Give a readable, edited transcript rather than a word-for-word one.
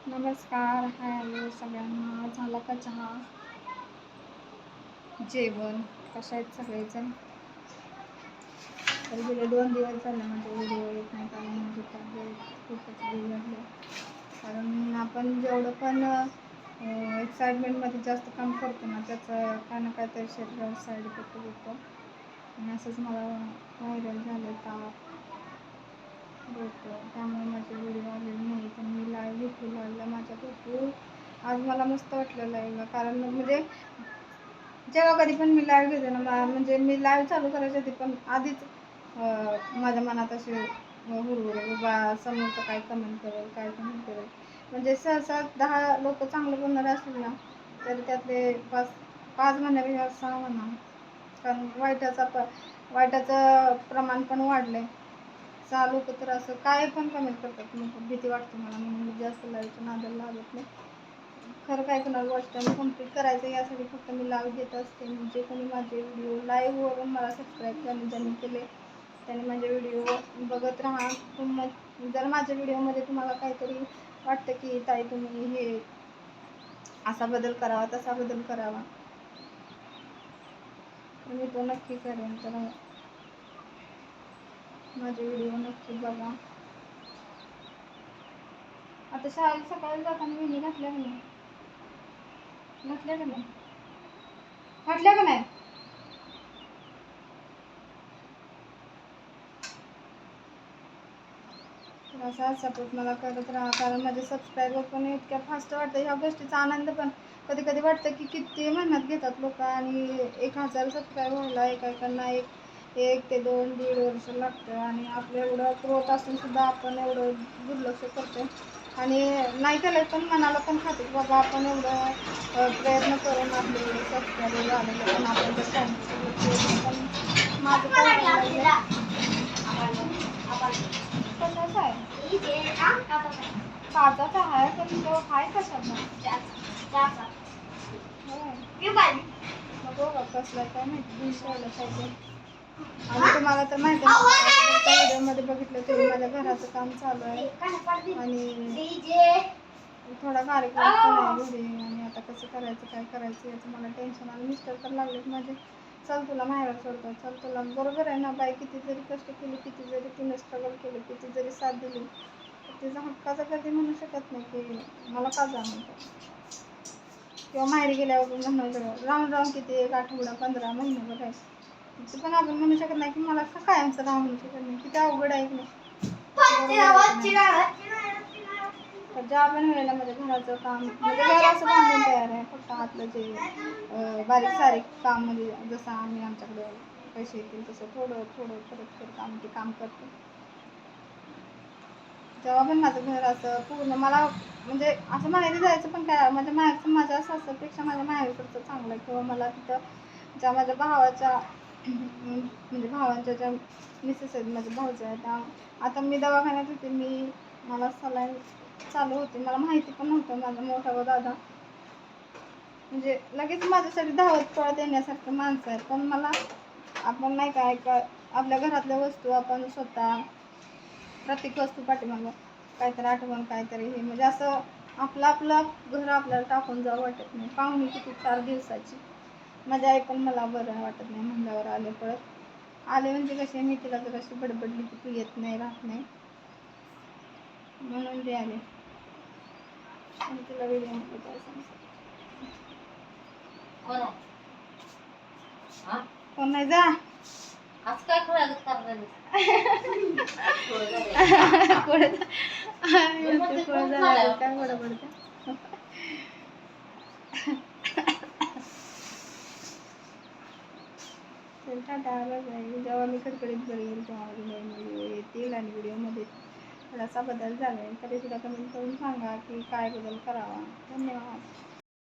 नमस्कार, hi hello सगळ्यांना. झाला का चहा, जेवण? कशा आहेत सगळेजण? तर गेले 2 दिवस झाले म्हणजे व्हिडिओ येत नाही, कारण माझी तब्येत खूपच बिघडली. कारण आपण जेवढं पण एक्साइटमेंटमध्ये जास्त काम करतो ना, त्याचं काय ना काहीतरी शरीरावर साईड इफेक्ट होतो. आणि असंच मला व्हायरल झालं, ताप, डोकं, त्यामुळे माझे व्हिडिओ आलेले नाही. पण मी लाईव्ह घेतली, लाईव्हला माझ्या भरपूर आज मला मस्त वाटलं लाईव्हला. कारण म्हणजे जेव्हा कधी पण मी लाईव्ह घेते ना, म्हणजे मी लाईव्ह चालू करायच्या आधी पण आधीच माझ्या मनात असे हुरहुर, बाबा समोरचं काय कमेंट करेल, काय कमेंट करेल. म्हणजे सहसा 10 लोक चांगलं बोलणारे असतील ना, तर त्यातले 5 म्हणण्यापेक्षा 6 म्हणा. कारण वाईटाचं प्रमाण पण वाढलंय. 6 लोक तर असं काय पण कमेंट करतात. मग भीती वाटते मला, म्हणून मी जास्त लाईव्हच्या नादाला लागत नाही. खरं काय कुणाला गोष्ट मी कंप्लीट करायचं यासाठी फक्त मी लाईव्ह घेत असते. जे कोणी माझे व्हिडिओ लाईव्हवरून मला सबस्क्राईब ज्यांनी केले त्यांनी माझे व्हिडिओ बघत राहा. जर माझ्या व्हिडिओमध्ये तुम्हाला काहीतरी वाटतं की ताई तुम्ही हे असा बदल करावा, तसा बदल करावा, तर मी तो नक्की करेन. तर माझे व्हिडिओ नक्की बघा. आता शाळेत सकाळी जाताना वेणी घातल्या का नाही? घातल्या का नाही? घातल्या का नाही? तर असा सपोर्ट मला करत राहा, कारण माझे सबस्क्रायबर पण इतक्या फास्ट वाटतं. ह्या गोष्टीचा आनंद पण कधी कधी वाटतं की किती मेहनत घेतात लोक, आणि 1000 सबस्क्राईब व्हायला एकेकांना 1 ते 2-1.5 वर्ष लागतं. आणि आपलं एवढं ग्रोथ असून सुद्धा आपण एवढं दुर्लक्ष करतो. आणि नाही केलं पण मनाला पण खाते की बाबा आपण एवढं प्रयत्न करून आपले एवढे सबस्क्रायबर झालेले, पण आपण जर त्यांच्यासोबत केलं. पण माझं काय करायला कशाचं आहे? काचाचा आहे, पण तो आहे कशाचा? बघा कसला काय माहिती, 200 पाहिजे. आणि तुम्हाला तर माहिती आहे, व्हिडिओमध्ये बघितलं तरी माझ्या घराचं काम चालू आहे आणि थोडा कार्यक्रम पण आहे घरी. आणि आता कसं करायचं, काय करायचं याचं मला टेन्शन आलं. मिस्टर तर लागलेत माझे, चल तुला माहेर सोडतो, चल तुला. बरोबर आहे ना, बाई किती जरी कष्ट केली, किती जरी तिनं स्ट्रगल केलं, किती जरी साथ दिली, तर तिचा हक्काचं कधी म्हणू शकत नाही की मला का जा म्हणतात. किंवा माहेरी गेल्यावर पण म्हणणार राहून किती 1 आठवडा 15 महिन्याभर आहे, तिथं पण आपण म्हणू शकत नाही की मला का कायमचं राहा म्हणू शकत नाही. किती अवघड आहे की नाही. तर ज्या पण वेळेला माझ्या घराचं काम, म्हणजे घर असं बांधून तयार आहे, फक्त आतलं जे बारीक सारीक काम, म्हणजे जसं आम्ही आमच्याकडे पैसे येतील तसं थोडं थोडं करत आम्ही ते काम करतो. जेव्हा पण माझं घर असं पूर्ण मला म्हणजे असं माहेरी जायचं पण काय, माझ्या माहेरचं माझ्या सासरपेक्षा माझ्या माहेरकडचं चांगलं आहे. किंवा मला तिथं ज्या माझ्या भावाच्या म्हणजे भावांच्या ज्या मिसेस आहेत, माझ्या भाऊच्या आहेत, त्या आता मी दवाखान्यात होते, मला सलाईन चालू होती, मला माहिती पण नव्हतं. माझा मोठा दादा म्हणजे लगेच माझ्यासाठी धावत पळत येण्यासारखं माणसं आहेत. पण मला आपण नाही काय आपल्या घरातल्या वस्तू आपण स्वतः प्रत्येक वस्तू पाठीमागं काहीतरी आठवण, काहीतरी हे, म्हणजे असं आपलं घर आपल्याला टाकून जावं वाटत नाही. पाहुणे किती 4 दिवसाची. माझी आई पण मला बरं वाटत नाही म्हणल्यावर आले म्हणजे कसे, मी तिला जर अशी बडबडली की तू येत नाही, राहत नाही, म्हणून ते आले. आणि तिला व्हिडिओ मध्ये काय सांगते, कोण नाही जा आज काय खोळ्यात करणार काय बडबडते. तर टाटा, जेव्हा मी कडकडीत बरी येईल तेव्हा व्हिडिओ येतील. आणि व्हिडिओमध्ये थोडासा बदल झाला आहे तरी सुद्धा कमेंट करून सांगा की काय बदल करावा. धन्यवाद.